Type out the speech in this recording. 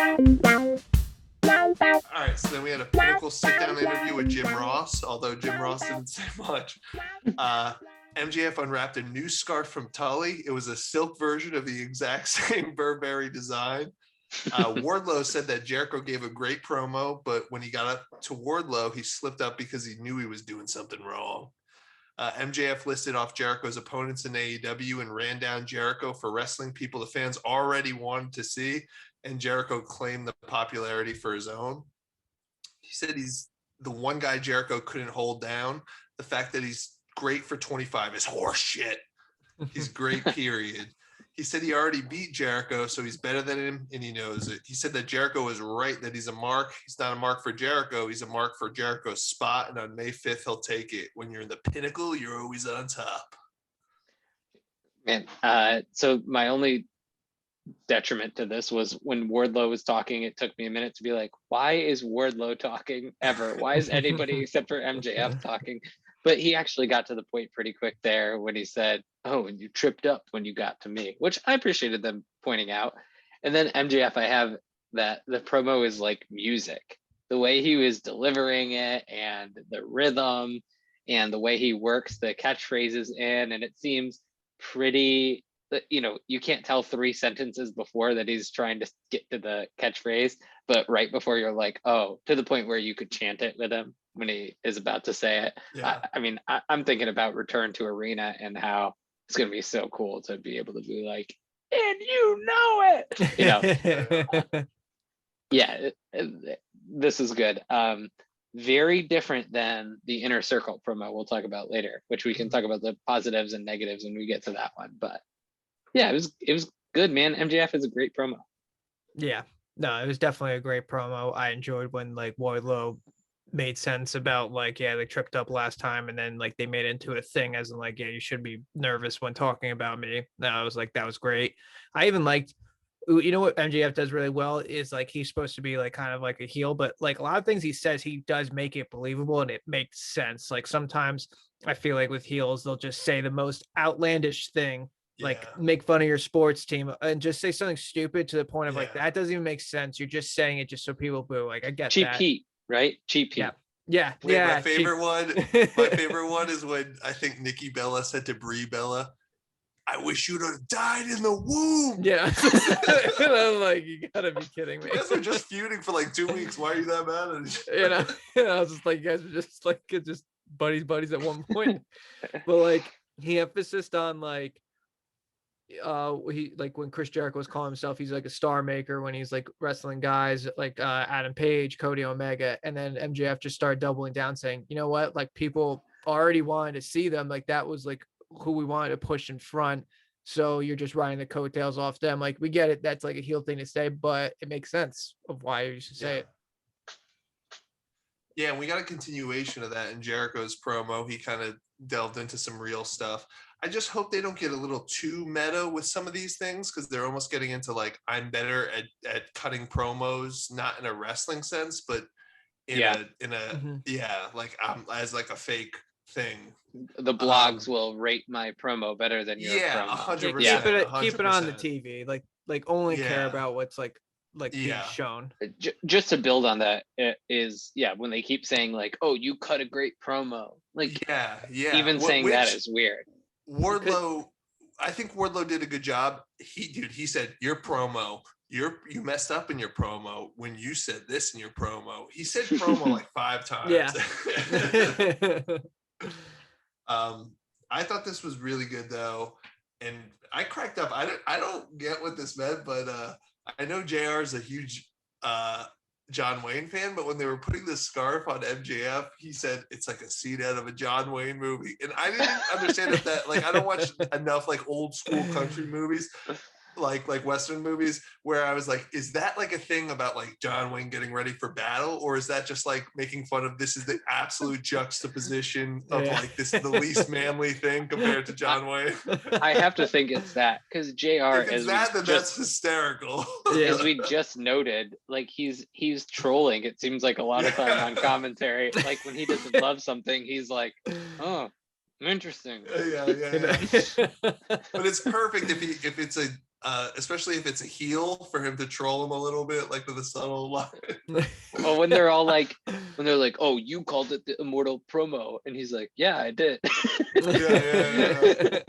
All right, so then we had a Pinnacle sit-down interview with Jim Ross, although Jim Ross didn't say much. MJF unwrapped a new scarf from Tully. It was a silk version of the exact same Burberry design. Wardlow said that Jericho gave a great promo, but when he got up to Wardlow, he slipped up because he knew he was doing something wrong. MJF listed off Jericho's opponents in AEW and ran down Jericho for wrestling people the fans already wanted to see, and Jericho claimed the popularity for his own. He said he's the one guy Jericho couldn't hold down. The fact that he's great for 25 is horse shit. He's great, period. He said he already beat Jericho, so he's better than him, and he knows it. He said that Jericho was right, that he's a mark. He's not a mark for Jericho. He's a mark for Jericho's spot, and on May 5th, he'll take it. When you're in the Pinnacle, you're always on top. Man, so my only detriment to this was when Wardlow was talking, it took me a minute to be like, why is Wardlow talking ever? Why is anybody except for MJF talking? But he actually got to the point pretty quick there when he said, oh, and you tripped up when you got to me, which I appreciated them pointing out. And then MJF, I have that the promo is like music. The way he was delivering it and the rhythm and the way he works the catchphrases in, and it seems pretty, you know, you can't tell 3 sentences before that he's trying to get to the catchphrase, but right before you're like, oh, to the point where you could chant it with him when he is about to say it. Yeah. I mean, I'm thinking about Return to Arena and how it's going to be so cool to be able to be like, and you know it, you know. Yeah, this is good. Very different than the Inner Circle promo we'll talk about later, which we can talk about the positives and negatives when we get to that one. But yeah, it was good, man. MJF is a great promo. Yeah, no, it was definitely a great promo. I enjoyed when like Wardlow made sense about like, yeah, they tripped up last time, and then like they made it into a thing as in like, yeah, you should be nervous when talking about me. No, I was like, that was great. I even liked, you know what MJF does really well is like he's supposed to be like kind of like a heel, but like a lot of things he says, he does make it believable and it makes sense. Like sometimes I feel like with heels, they'll just say the most outlandish thing, like make fun of your sports team and just say something stupid to the point of like, that doesn't even make sense. You're just saying it just so people boo. Like I get Cheap that. Heat, right? Cheap Heat. Yeah. Wait, yeah. my favorite one is when I think Nikki Bella said to Brie Bella, I wish you'd have died in the womb. Yeah. And I'm like, you gotta be kidding me. You guys were just feuding for like 2 weeks. Why are you that mad at each other? You know, I was just like, you guys were just like just buddies at one point. But like he emphasized on like he like when Chris Jericho was calling himself, he's like a star maker when he's like wrestling guys like Adam Page, Cody Omega, and then MJF just started doubling down saying, you know what, like people already wanted to see them, like that was like who we wanted to push in front, so you're just riding the coattails off them. Like we get it, that's like a heel thing to say, but it makes sense of why you should say it. Yeah, and we got a continuation of that in Jericho's promo. He kind of delved into some real stuff. I just hope they don't get a little too meta with some of these things, because they're almost getting into like, I'm better at cutting promos, not in a wrestling sense, but in a like as like a fake thing. The blogs will rate my promo better than your promo. 100%. Keep it on the TV. Like only care about what's like being shown. Just to build on that is when they keep saying like, oh, you cut a great promo, like even saying that is weird. Wardlow, I think Wardlow did a good job. He said your promo, you messed up in your promo when you said this in your promo. He said promo like 5 times. I thought this was really good though, and I cracked up. I don't get what this meant, but I know JR is a huge John Wayne fan, but when they were putting this scarf on MJF, he said it's like a scene out of a John Wayne movie, and I didn't understand if that, like, I don't watch enough like old school country movies, like Western movies, where I was like, is that like a thing about like John Wayne getting ready for battle, or is that just like making fun of this is the absolute juxtaposition of like this is the least manly thing compared to John Wayne? I have to think it's that, because JR is that, then that's hysterical. As we just noted, like he's trolling, it seems like a lot of time on commentary. Like when he doesn't love something, he's like, oh, interesting. Yeah. But it's perfect if it's a especially if it's a heel, for him to troll him a little bit, like with a subtle line. Oh, when they're all like, oh, you called it the Immortal promo, and he's like, yeah, I did. Yeah.